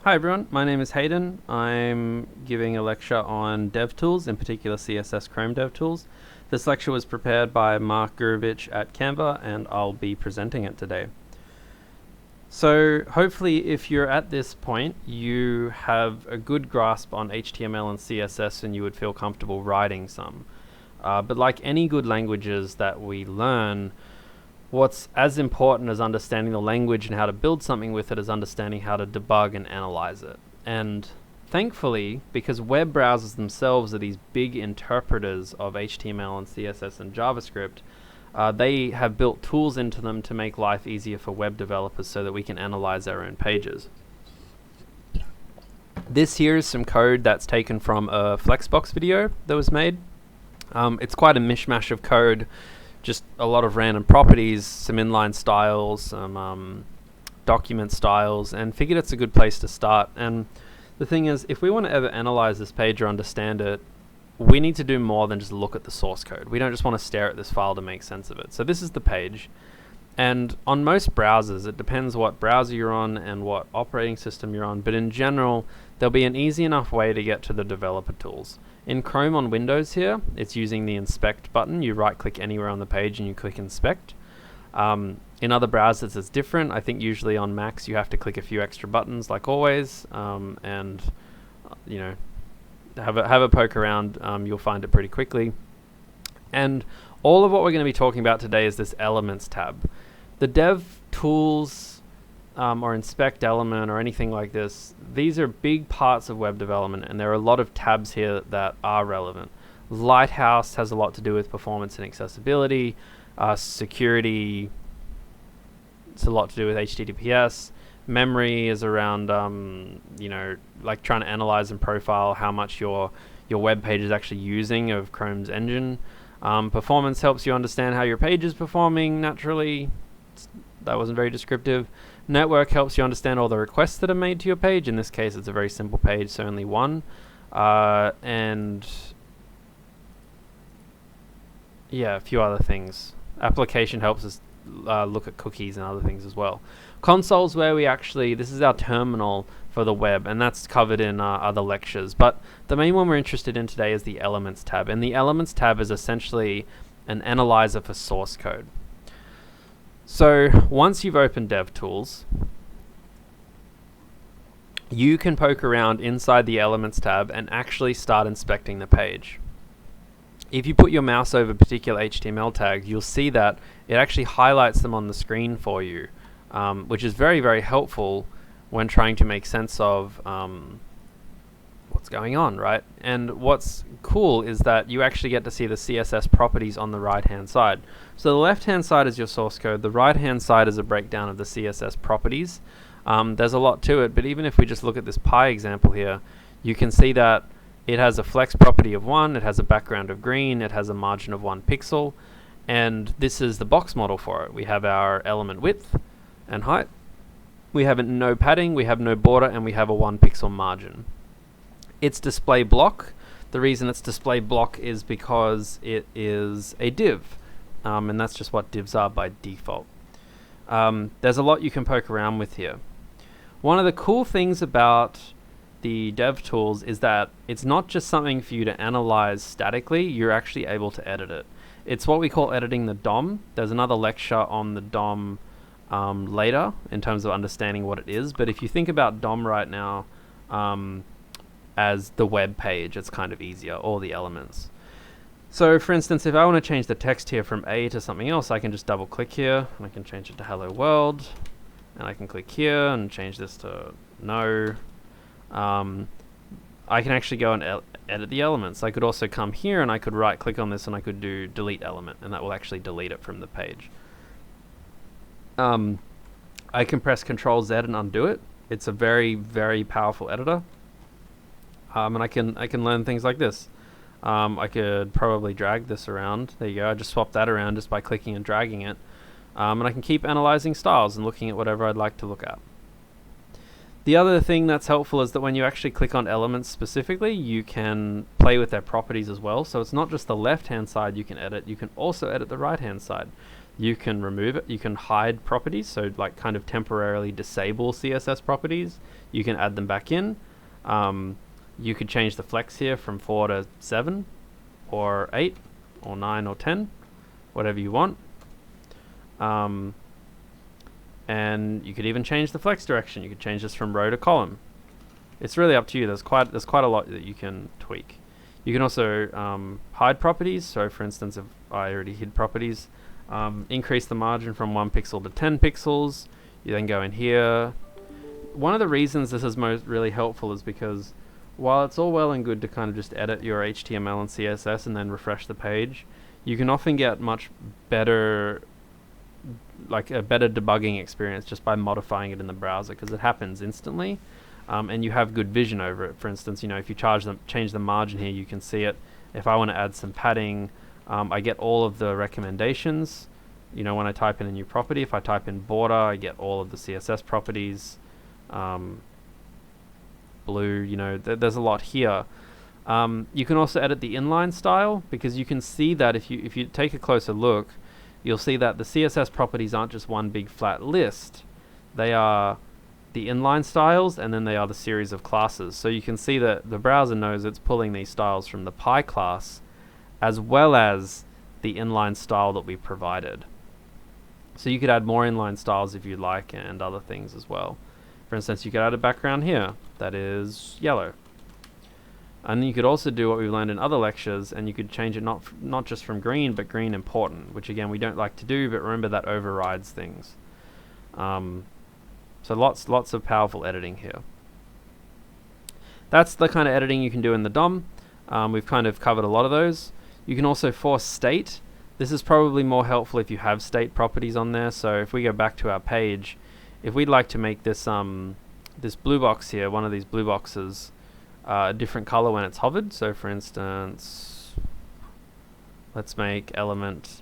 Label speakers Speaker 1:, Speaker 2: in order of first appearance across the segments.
Speaker 1: Hi everyone, my name is Hayden. I'm giving a lecture on DevTools, in particular CSS Chrome DevTools. This lecture was prepared by Mark Gurevich at Canva, and I'll be presenting it today. So hopefully if you're at this point, you have a good grasp on HTML and CSS and you would feel comfortable writing some. But like any good languages that we learn, what's as important as understanding the language and how to build something with it is understanding how to debug and analyze it. And thankfully, because web browsers themselves are these big interpreters of HTML and CSS and JavaScript, they have built tools into them to make life easier for web developers so that we can analyze our own pages. This here is some code that's taken from a Flexbox video that was made. It's quite a mishmash of code, just a lot of random properties, some inline styles, some document styles, and figured it's a good place to start. And the thing is, if we want to ever analyze this page or understand it, we need to do more than just look at the source code. We don't just want to stare at this file to make sense of it. So this is the page. And on most browsers, it depends what browser you're on and what operating system you're on, but in general, there'll be an easy enough way to get to the developer tools. In Chrome on Windows here, it's using the inspect button. You right click anywhere on the page and you click inspect. In other browsers it's different. I think usually on Macs you have to click a few extra buttons like always, and you know, have a poke around. You'll find it pretty quickly. And all of what we're going to be talking about today is this Elements tab. The dev tools or inspect element or anything like this, these are big parts of web development, and there are a lot of tabs here that are relevant. Lighthouse has a lot to do with performance and accessibility. Security, it's a lot to do with HTTPS. Memory is around, you know, like trying to analyze and profile how much your web page is actually using of Chrome's engine. Performance helps you understand how your page is performing naturally. That wasn't very descriptive. Network helps you understand all the requests that are made to your page. In this case, it's a very simple page, so only one. And yeah, a few other things. Application helps us look at cookies and other things as well. Console's where we actually, this is our terminal for the web, and that's covered in other lectures. But the main one we're interested in today is the Elements tab. And the Elements tab is essentially an analyzer for source code. So once you've opened DevTools, you can poke around inside the Elements tab and actually start inspecting the page. If you put your mouse over particular HTML tags, you'll see that it actually highlights them on the screen for you, which is very, very helpful when trying to make sense of what's going on, right? And what's cool is that you actually get to see the CSS properties on the right-hand side. So the left-hand side is your source code. The right-hand side is a breakdown of the CSS properties. There's a lot to it, but even if we just look at this pie example here, you can see that it has a flex property of 1, it has a background of green, it has a margin of 1 pixel, and this is the box model for it. We have our element width and height. We have no padding, we have no border, and we have a 1 pixel margin. It's display block. The reason it's display block is because it is a div, and that's just what divs are by default. There's a lot you can poke around with here. One of the cool things about the dev tools is that it's not just something for you to analyze statically, you're actually able to edit it. It's what we call editing the DOM. There's another lecture on the DOM later in terms of understanding what it is, but if you think about DOM right now as the web page, it's kind of easier, all the elements. So for instance, if I want to change the text here from A to something else, I can just double click here and I can change it to hello world, and I can click here and change this to no. I can actually go and edit the elements. I could also come here and I could right click on this and I could do delete element, and that will actually delete it from the page. I can press Ctrl Z and undo it. It's a very, very powerful editor. And I can learn things like this. I could probably drag this around. There you go. I just swapped that around just by clicking and dragging it. And I can keep analyzing styles and looking at whatever I'd like to look at. The other thing that's helpful is that when you actually click on elements specifically, you can play with their properties as well. So it's not just the left-hand side you can edit, you can also edit the right-hand side. you can remove it. You can hide properties, so like kind of temporarily disable CSS properties. You can add them back in. You could change the flex here from 4 to 7 or 8 or 9 or 10, whatever you want. And you could even change the flex direction. You could change this from row to column. It's really up to you. There's quite a lot that you can tweak. You can also hide properties. So for instance, if I already hid properties, increase the margin from 1 pixel to 10 pixels. You then go in here. One of the reasons this is really helpful is because while it's all well and good to kind of just edit your HTML and CSS and then refresh the page, you can often get much better, like a better debugging experience just by modifying it in the browser, because it happens instantly. And you have good vision over it. For instance, if you change the margin here, you can see it. If I want to add some padding, I get all of the recommendations. When I type in a new property, if I type in border, I get all of the CSS properties. Blue, there's a lot here. You can also edit the inline style, because you can see that if you take a closer look, you'll see that the CSS properties aren't just one big flat list. They are the inline styles, and then they are the series of classes. So you can see that the browser knows it's pulling these styles from the Py class, as well as the inline style that we provided. So you could add more inline styles if you'd like, and other things as well. For instance, you could add a background here that is yellow. And you could also do what we've learned in other lectures, and you could change it not just from green, but green important, which again we don't like to do, but remember that overrides things. So lots of powerful editing here. That's the kind of editing you can do in the DOM. We've kind of covered a lot of those. You can also force state. This is probably more helpful if you have state properties on there. So if we go back to our page, if we'd like to make this this blue box here, one of these blue boxes, a different color when it's hovered. So for instance, let's make element,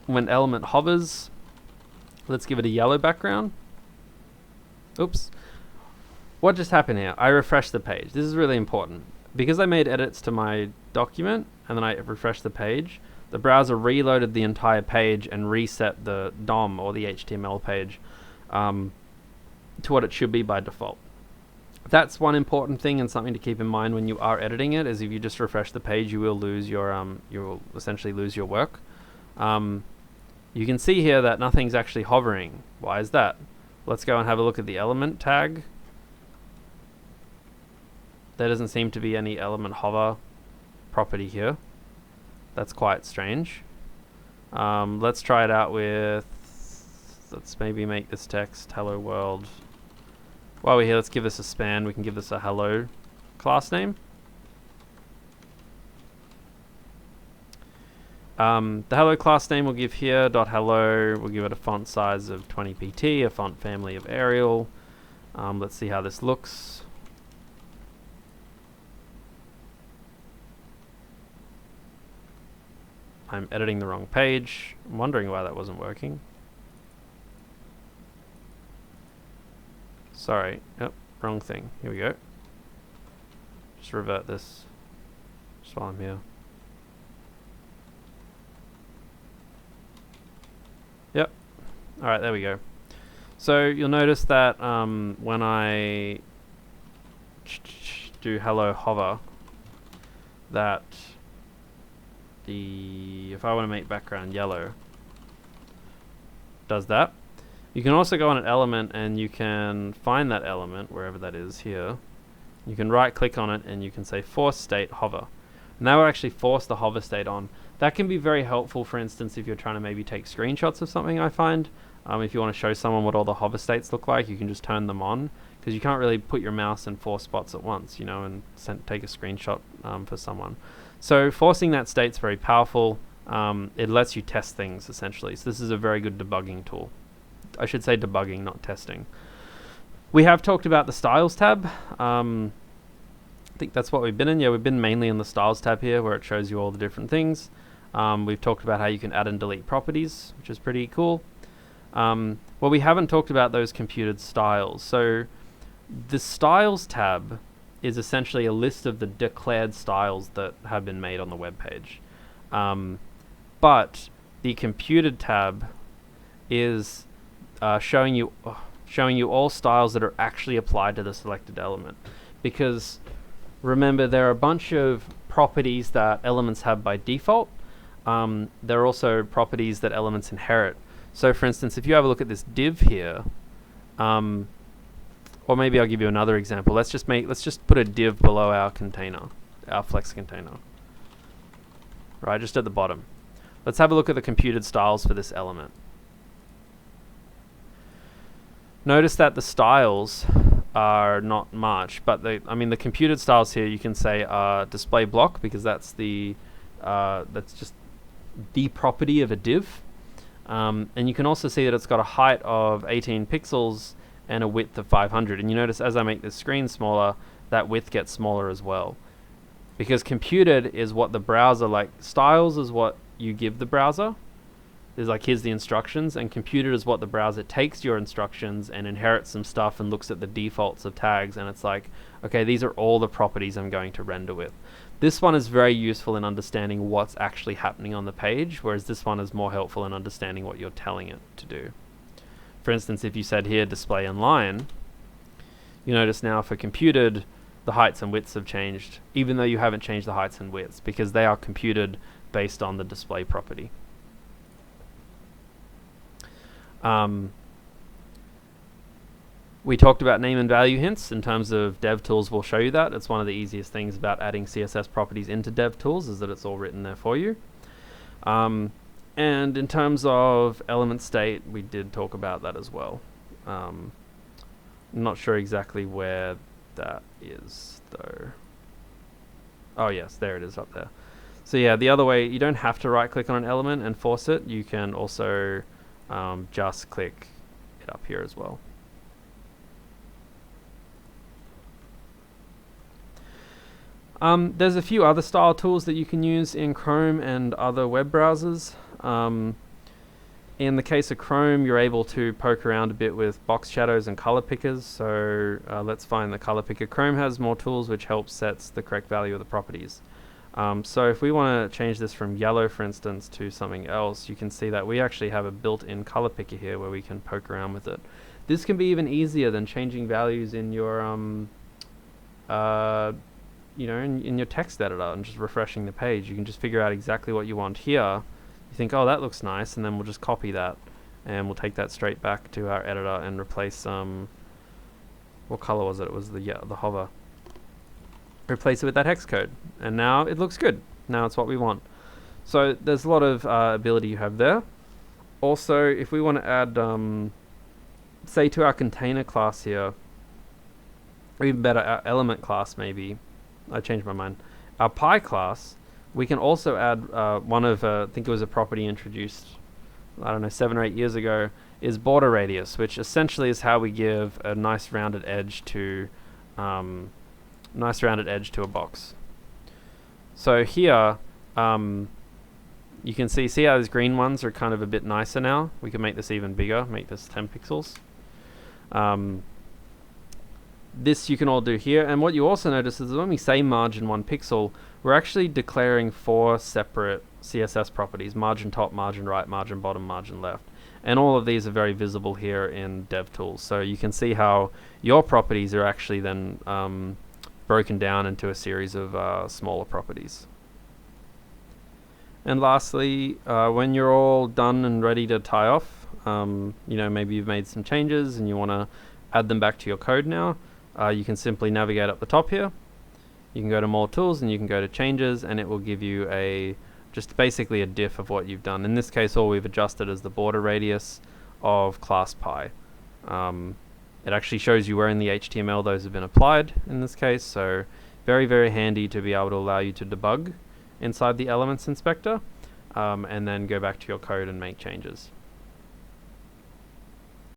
Speaker 1: when element hovers, let's give it a yellow background. Oops. What just happened here? I refreshed the page. This is really important. Because I made edits to my document and then I refreshed the page, the browser reloaded the entire page and reset the DOM, or the HTML page, to what it should be by default. That's one important thing, and something to keep in mind when you are editing it, is if you just refresh the page, you will lose your you will essentially lose your work. You can see here that nothing's actually hovering. Why is that? Let's go and have a look at the element tag. There doesn't seem to be any element hover property here. That's quite strange. Let's try it out with, let's maybe make this text hello world. While we're here, let's give this a span. We can give this a hello class name. The hello class name we'll give here, .hello. We'll give it a font size of 20 pt, a font family of Arial. Let's see how this looks. I'm editing the wrong page. I'm wondering why that wasn't working. Sorry. Yep, wrong thing. Here we go. Just revert this just while I'm here. Yep. Alright, there we go. So you'll notice that when I do hello hover, that if I want to make background yellow, does that. You can also go on an element and you can find that element wherever that is here. You can right click on it and you can say force state hover. And that will actually force the hover state on. That can be very helpful, for instance, if you're trying to maybe take screenshots of something, I find. If you want to show someone what all the hover states look like, you can just turn them on, because you can't really put your mouse in 4 spots at once, and take a screenshot for someone. So forcing that state's very powerful. It lets you test things, essentially. So this is a very good debugging tool. I should say debugging, not testing. We have talked about the Styles tab. I think that's what we've been in. Yeah, we've been mainly in the Styles tab here, where it shows you all the different things. We've talked about how you can add and delete properties, which is pretty cool. Well, we haven't talked about those computed styles. So the Styles tab is essentially a list of the declared styles that have been made on the web page. But the computed tab is showing you all styles that are actually applied to the selected element. Because remember, there are a bunch of properties that elements have by default. There are also properties that elements inherit. So for instance, if you have a look at this div here, or maybe I'll give you another example. Let's just put a div below our container, our flex container. Right, just at the bottom. Let's have a look at the computed styles for this element. Notice that the styles are not much, but the computed styles here you can say are display block, because that's just the property of a div. And you can also see that it's got a height of 18 pixels and a width of 500. And you notice as I make the screen smaller, that width gets smaller as well. Because computed is what the browser, like styles is what you give the browser. There's like, here's the instructions, and computed is what the browser takes your instructions and inherits some stuff and looks at the defaults of tags, and it's like, okay, these are all the properties I'm going to render with. This one is very useful in understanding what's actually happening on the page, whereas this one is more helpful in understanding what you're telling it to do. For instance, if you said here display inline, you notice now for computed, the heights and widths have changed, even though you haven't changed the heights and widths, because they are computed based on the display property. We talked about name and value hints. In terms of DevTools, we'll show you that. It's one of the easiest things about adding CSS properties into DevTools, is that it's all written there for you. And in terms of element state, we did talk about that as well. I'm not sure exactly where that is though. Oh yes, there it is up there. So yeah, the other way, you don't have to right click on an element and force it. You can also just click it up here as well. There's a few other style tools that you can use in Chrome and other web browsers. In the case of Chrome, you're able to poke around a bit with box shadows and color pickers. So let's find the color picker. Chrome has more tools which help sets the correct value of the properties. So if we want to change this from yellow, for instance, to something else, you can see that we actually have a built-in color picker here where we can poke around with it. This can be even easier than changing values in your in your text editor and just refreshing the page. You can just figure out exactly what you want here. You think, oh, that looks nice, and then we'll just copy that, and we'll take that straight back to our editor and replace what color was it? It was the hover. Replace it with that hex code, and now it looks good. Now it's what we want. So there's a lot of ability you have there. Also, if we want to add, say, to our container class here, or even better, our element class maybe. I changed my mind. Our pie class, we can also add one of, I think it was a property introduced, I don't know, 7 or 8 years ago, is border radius, which essentially is how we give a nice rounded edge to a box. So here, you can see how these green ones are kind of a bit nicer now. We can make this even bigger, make this 10 pixels. This you can all do here, and what you also notice is when we say margin 1 pixel, we're actually declaring 4 separate CSS properties: margin top, margin right, margin bottom, margin left. And all of these are very visible here in DevTools. So you can see how your properties are actually then broken down into a series of smaller properties. And lastly, when you're all done and ready to tie off, maybe you've made some changes and you want to add them back to your code now, you can simply navigate up the top here. You can go to more tools and you can go to changes, and it will give you just basically a diff of what you've done. In this case, all we've adjusted is the border radius of class pi. It actually shows you where in the HTML those have been applied in this case, so very, very handy to be able to allow you to debug inside the elements inspector, and then go back to your code and make changes.